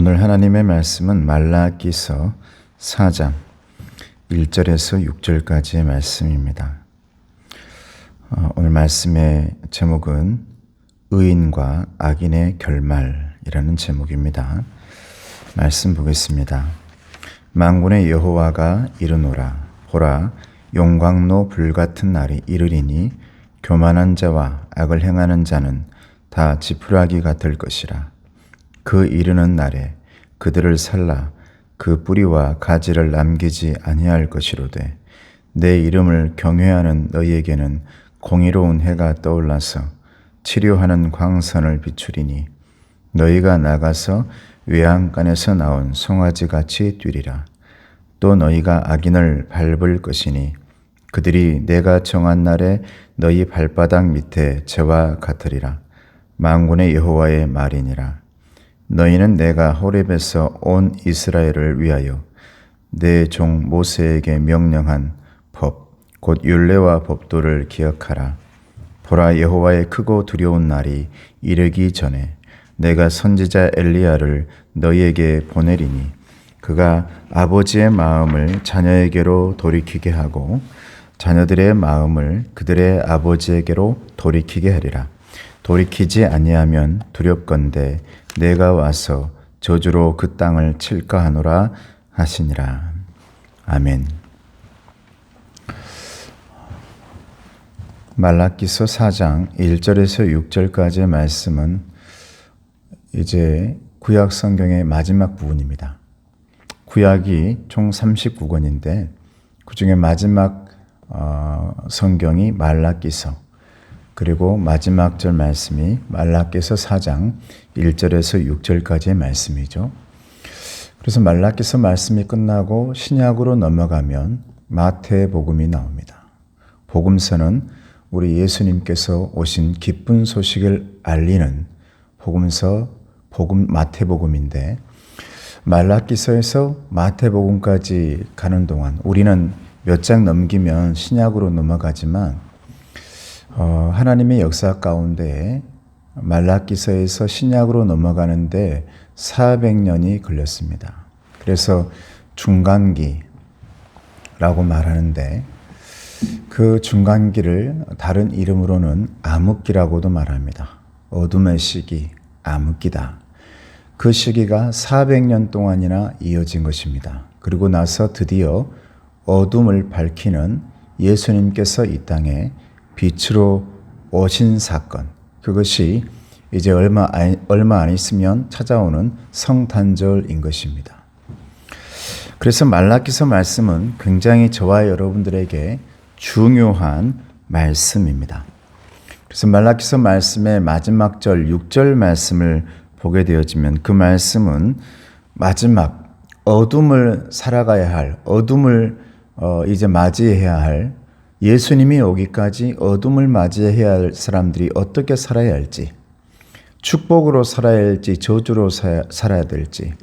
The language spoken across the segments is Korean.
오늘 하나님의 말씀은 말라기서 4장 1절에서 6절까지의 말씀입니다. 오늘 말씀의 제목은 의인과 악인의 결말이라는 제목입니다. 말씀 보겠습니다. 만군의 여호와가 이르노라. 보라, 용광로 불같은 날이 이르리니 교만한 자와 악을 행하는 자는 다 지푸라기 같을 것이라. 그 이르는 날에 그들을 살라 그 뿌리와 가지를 남기지 아니할 것이로되 내 이름을 경외하는 너희에게는 공의로운 해가 떠올라서 치료하는 광선을 비추리니 너희가 나가서 외양간에서 나온 송아지같이 뛰리라. 또 너희가 악인을 밟을 것이니 그들이 내가 정한 날에 너희 발바닥 밑에 재와 같으리라. 만군의 여호와의 말이니라. 너희는 내가 호렙에서 온 이스라엘을 위하여 내 종 모세에게 명령한 법, 곧 율례와 법도를 기억하라. 보라, 여호와의 크고 두려운 날이 이르기 전에 내가 선지자 엘리야를 너희에게 보내리니 그가 아버지의 마음을 자녀에게로 돌이키게 하고 자녀들의 마음을 그들의 아버지에게로 돌이키게 하리라. 돌이키지 아니하면 두렵건대 내가 와서 저주로 그 땅을 칠까 하노라 하시니라. 아멘. 말라기서 4장 1절에서 6절까지의 말씀은 이제 구약 성경의 마지막 부분입니다. 구약이 총 39권인데 그 중에 마지막 성경이 말라기서, 그리고 마지막 절 말씀이 말라기서 4장 1절에서 6절까지의 말씀이죠. 그래서 말라기서 말씀이 끝나고 신약으로 넘어가면 마태복음이 나옵니다. 복음서는 우리 예수님께서 오신 기쁜 소식을 알리는 마태복음인데 말라기서에서 마태복음까지 가는 동안 우리는 몇 장 넘기면 신약으로 넘어가지만 하나님의 역사 가운데 말라기서에서 신약으로 넘어가는데 400년이 걸렸습니다. 그래서 중간기라고 말하는데 그 중간기를 다른 이름으로는 암흑기라고도 말합니다. 어둠의 시기, 암흑기다. 그 시기가 400년 동안이나 이어진 것입니다. 그리고 나서 드디어 어둠을 밝히는 예수님께서 이 땅에 빛으로 오신 사건, 그것이 이제 얼마 안 있으면 찾아오는 성탄절인 것입니다. 그래서 말라기서 말씀은 굉장히 저와 여러분들에게 중요한 말씀입니다. 그래서 말라기서 말씀의 마지막 절 6절 말씀을 보게 되어지면 그 말씀은 마지막 어둠을 살아가야 할, 어둠을 이제 맞이해야 할, 예수님이 오기까지 어둠을 맞이해야 할 사람들이 어떻게 살아야 할지, 축복으로 살아야 할지 저주로 살아야 될지,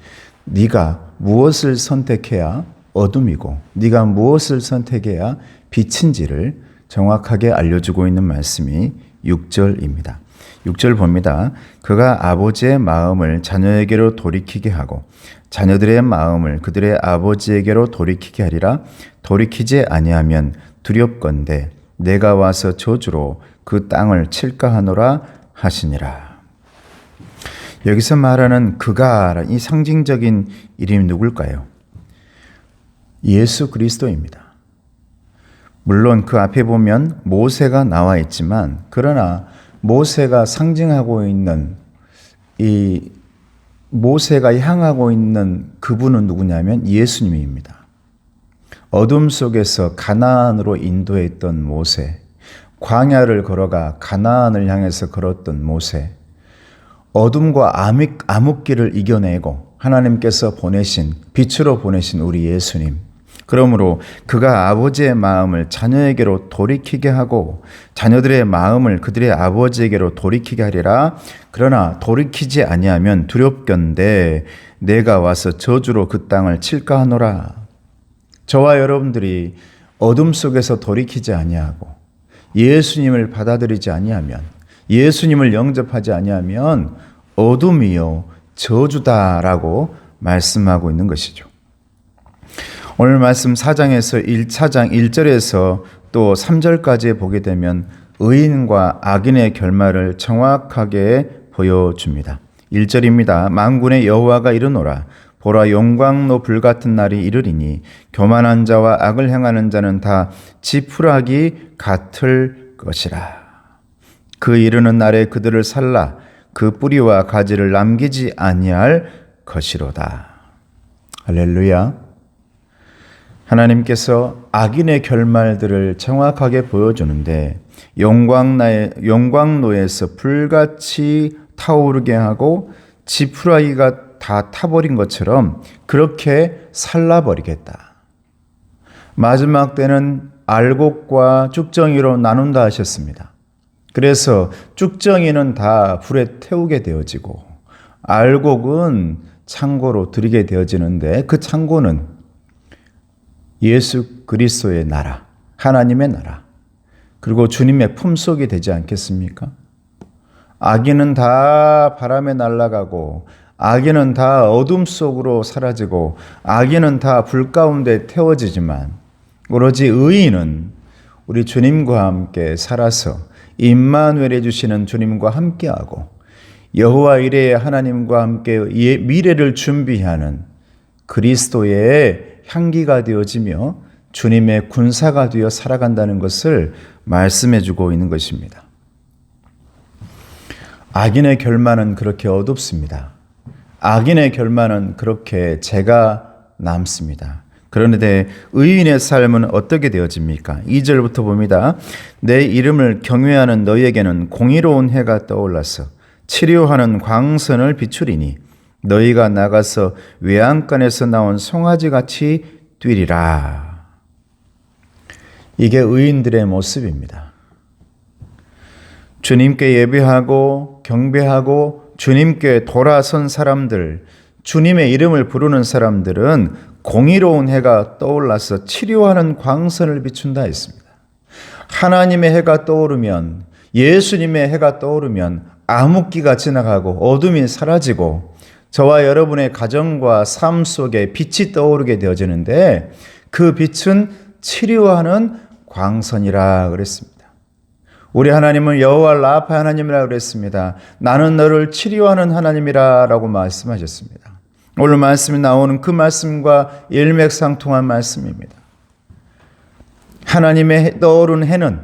네가 무엇을 선택해야 어둠이고 네가 무엇을 선택해야 빛인지를 정확하게 알려주고 있는 말씀이 6절입니다. 6절 봅니다. 그가 아버지의 마음을 자녀에게로 돌이키게 하고 자녀들의 마음을 그들의 아버지에게로 돌이키게 하리라. 돌이키지 아니하면 두렵건대 내가 와서 저주로 그 땅을 칠까 하노라 하시니라. 여기서 말하는 그가, 이 상징적인 이름이 누굴까요? 예수 그리스도입니다. 물론 그 앞에 보면 모세가 나와 있지만, 그러나 모세가 상징하고 있는, 이 모세가 향하고 있는 그분은 누구냐면 예수님입니다. 어둠 속에서 가나안으로 인도했던 모세, 광야를 걸어가 가나안을 향해서 걸었던 모세, 어둠과 암흑기를 이겨내고 하나님께서 빛으로 보내신 우리 예수님. 그러므로 그가 아버지의 마음을 자녀에게로 돌이키게 하고 자녀들의 마음을 그들의 아버지에게로 돌이키게 하리라. 그러나 돌이키지 아니하면 두렵건대 내가 와서 저주로 그 땅을 칠까 하노라. 저와 여러분들이 어둠 속에서 돌이키지 아니하고 예수님을 받아들이지 아니하면, 예수님을 영접하지 아니하면 어둠이요 저주다라고 말씀하고 있는 것이죠. 오늘 말씀 4장에서 4장 1절에서 또 3절까지 보게 되면 의인과 악인의 결말을 정확하게 보여줍니다. 1절입니다. 만군의 여호와가 이르노라. 보라, 용광로 불같은 날이 이르리니 교만한 자와 악을 행하는 자는 다 지푸라기 같을 것이라. 그 이르는 날에 그들을 살라 그 뿌리와 가지를 남기지 아니할 것이로다. 할렐루야. 하나님께서 악인의 결말들을 정확하게 보여주는데 용광로에서 불같이 타오르게 하고 지푸라기가 다 타버린 것처럼 그렇게 살라버리겠다. 마지막 때는 알곡과 쭉정이로 나눈다 하셨습니다. 그래서 쭉정이는 다 불에 태우게 되어지고 알곡은 창고로 들이게 되어지는데 그 창고는 예수 그리스도의 나라, 하나님의 나라, 그리고 주님의 품속이 되지 않겠습니까? 악인은 다 바람에 날아가고 악인은 다 어둠 속으로 사라지고 악인은 다 불 가운데 태워지지만 오로지 의인은 우리 주님과 함께 살아서 임마누엘해 주시는 주님과 함께하고 여호와 이레의 하나님과 함께 미래를 준비하는 그리스도의 향기가 되어지며 주님의 군사가 되어 살아간다는 것을 말씀해 주고 있는 것입니다. 악인의 결말은 그렇게 어둡습니다. 악인의 결말은 그렇게 죄가 남습니다. 그런데 의인의 삶은 어떻게 되어집니까? 2절부터 봅니다. 내 이름을 경외하는 너희에게는 공의로운 해가 떠올라서 치료하는 광선을 비추리니 너희가 나가서 외양간에서 나온 송아지같이 뛰리라. 이게 의인들의 모습입니다. 주님께 예배하고 경배하고 주님께 돌아선 사람들, 주님의 이름을 부르는 사람들은 공의로운 해가 떠올라서 치료하는 광선을 비춘다 했습니다. 하나님의 해가 떠오르면, 예수님의 해가 떠오르면 암흑기가 지나가고 어둠이 사라지고 저와 여러분의 가정과 삶 속에 빛이 떠오르게 되어지는데 그 빛은 치료하는 광선이라 그랬습니다. 우리 하나님은 여호와 라파 하나님이라 그랬습니다. 나는 너를 치료하는 하나님이라고 말씀하셨습니다. 오늘 말씀이 나오는 그 말씀과 일맥상통한 말씀입니다. 하나님의 떠오른 해는,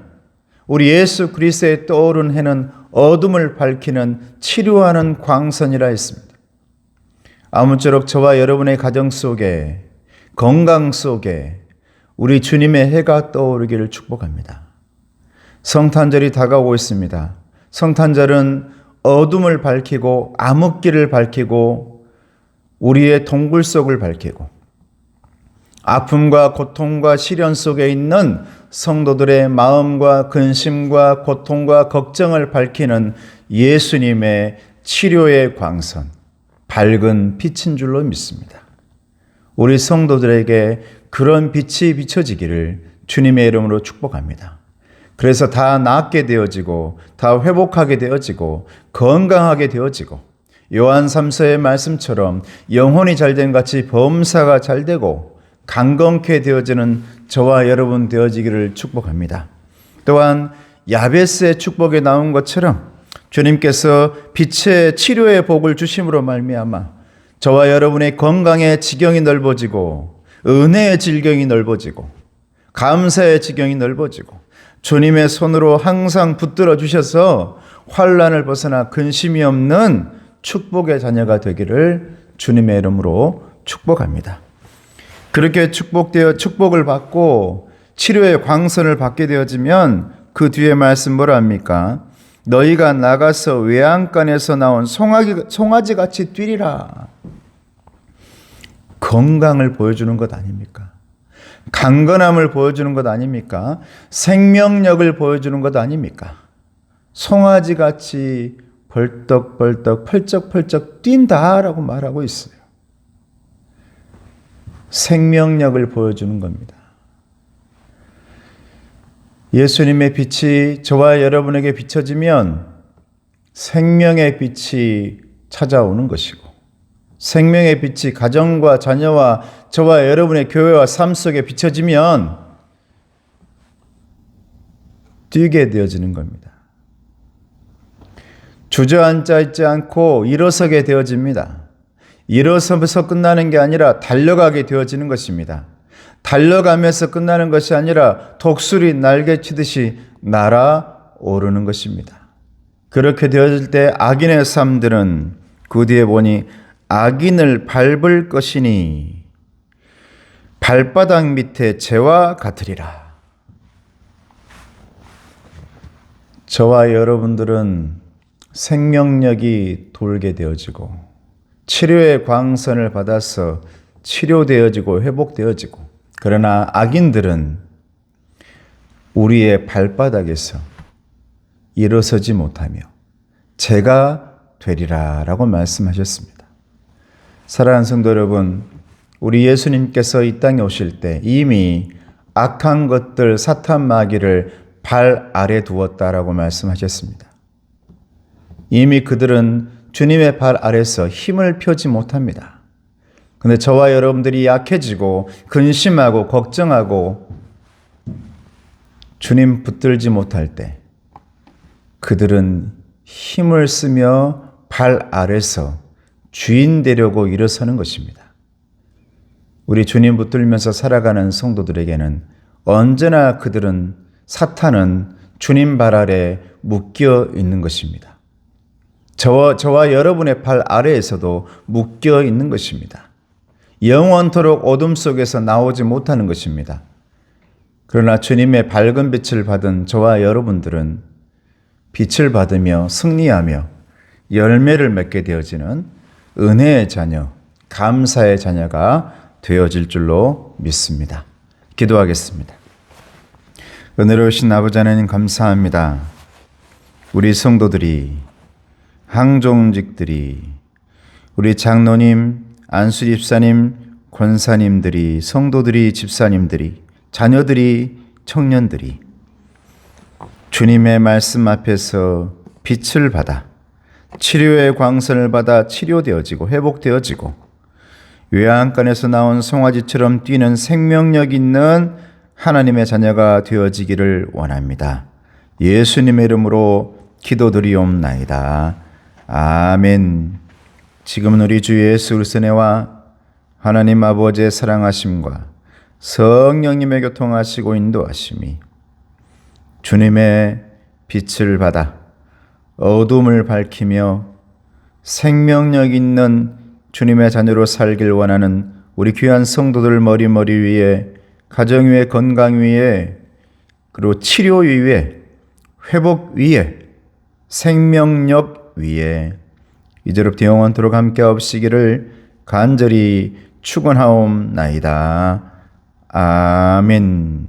우리 예수 그리스도의 떠오른 해는 어둠을 밝히는 치료하는 광선이라 했습니다. 아무쪼록 저와 여러분의 가정 속에, 건강 속에 우리 주님의 해가 떠오르기를 축복합니다. 성탄절이 다가오고 있습니다. 성탄절은 어둠을 밝히고 암흑기를 밝히고 우리의 동굴 속을 밝히고 아픔과 고통과 시련 속에 있는 성도들의 마음과 근심과 고통과 걱정을 밝히는 예수님의 치료의 광선, 밝은 빛인 줄로 믿습니다. 우리 성도들에게 그런 빛이 비춰지기를 주님의 이름으로 축복합니다. 그래서 다 낫게 되어지고 다 회복하게 되어지고 건강하게 되어지고 요한 3서의 말씀처럼 영혼이 잘된 같이 범사가 잘되고 강건케 되어지는 저와 여러분 되어지기를 축복합니다. 또한 야베스의 축복에 나온 것처럼 주님께서 빛의 치료의 복을 주심으로 말미암아 저와 여러분의 건강의 지경이 넓어지고 은혜의 질경이 넓어지고 감사의 지경이 넓어지고 주님의 손으로 항상 붙들어 주셔서 환난을 벗어나 근심이 없는 축복의 자녀가 되기를 주님의 이름으로 축복합니다. 그렇게 축복을 받고 치료의 광선을 받게 되어지면 그 뒤에 말씀 뭐라 합니까? 너희가 나가서 외양간에서 나온 송아지같이 뛰리라. 건강을 보여주는 것 아닙니까? 강건함을 보여주는 것 아닙니까? 생명력을 보여주는 것 아닙니까? 송아지같이 벌떡벌떡 펄쩍펄쩍 뛴다라고 말하고 있어요. 생명력을 보여주는 겁니다. 예수님의 빛이 저와 여러분에게 비춰지면 생명의 빛이 찾아오는 것이고 생명의 빛이 가정과 자녀와 저와 여러분의 교회와 삶 속에 비춰지면 뛰게 되어지는 겁니다. 주저앉아 있지 않고 일어서게 되어집니다. 일어서면서 끝나는 게 아니라 달려가게 되어지는 것입니다. 달려가면서 끝나는 것이 아니라 독수리 날개치듯이 날아오르는 것입니다. 그렇게 되어질 때 악인의 삶들은 그 뒤에 보니 악인을 밟을 것이니 발바닥 밑에 재와 같으리라. 저와 여러분들은 생명력이 돌게 되어지고 치료의 광선을 받아서 치료되어지고 회복되어지고, 그러나 악인들은 우리의 발바닥에서 일어서지 못하며 재가 되리라 라고 말씀하셨습니다. 사랑하는 성도 여러분, 우리 예수님께서 이 땅에 오실 때 이미 악한 것들, 사탄 마귀를 발 아래 두었다라고 말씀하셨습니다. 이미 그들은 주님의 발 아래서 힘을 펴지 못합니다. 그런데 저와 여러분들이 약해지고 근심하고 걱정하고 주님 붙들지 못할 때 그들은 힘을 쓰며 발 아래서 주인 되려고 일어서는 것입니다. 우리 주님 붙들면서 살아가는 성도들에게는 언제나 사탄은 주님 발 아래 묶여 있는 것입니다. 저와 여러분의 발 아래에서도 묶여 있는 것입니다. 영원토록 어둠 속에서 나오지 못하는 것입니다. 그러나 주님의 밝은 빛을 받은 저와 여러분들은 빛을 받으며 승리하며 열매를 맺게 되어지는 은혜의 자녀, 감사의 자녀가 되어질 줄로 믿습니다. 기도하겠습니다. 은혜로우신 아버지 하나님 감사합니다. 우리 성도들이, 항종직들이, 우리 장로님, 안수 집사님, 권사님들이, 성도들이, 집사님들이, 자녀들이, 청년들이 주님의 말씀 앞에서 빛을 받아 치료의 광선을 받아 치료되어지고 회복되어지고 외양간에서 나온 송아지처럼 뛰는 생명력 있는 하나님의 자녀가 되어지기를 원합니다. 예수님의 이름으로 기도드리옵나이다. 아멘. 지금은 우리 주 예수 그리스도의 은혜와 하나님 아버지의 사랑하심과 성령님의 교통하시고 인도하심이 주님의 빛을 받아 어둠을 밝히며 생명력 있는 주님의 자녀로 살길 원하는 우리 귀한 성도들 머리 위에, 가정 위에, 건강 위에, 그리고 치료 위에, 회복 위에, 생명력 위에 이제로부터 영원토록 함께 하옵시기를 간절히 축원하옵나이다. 아멘.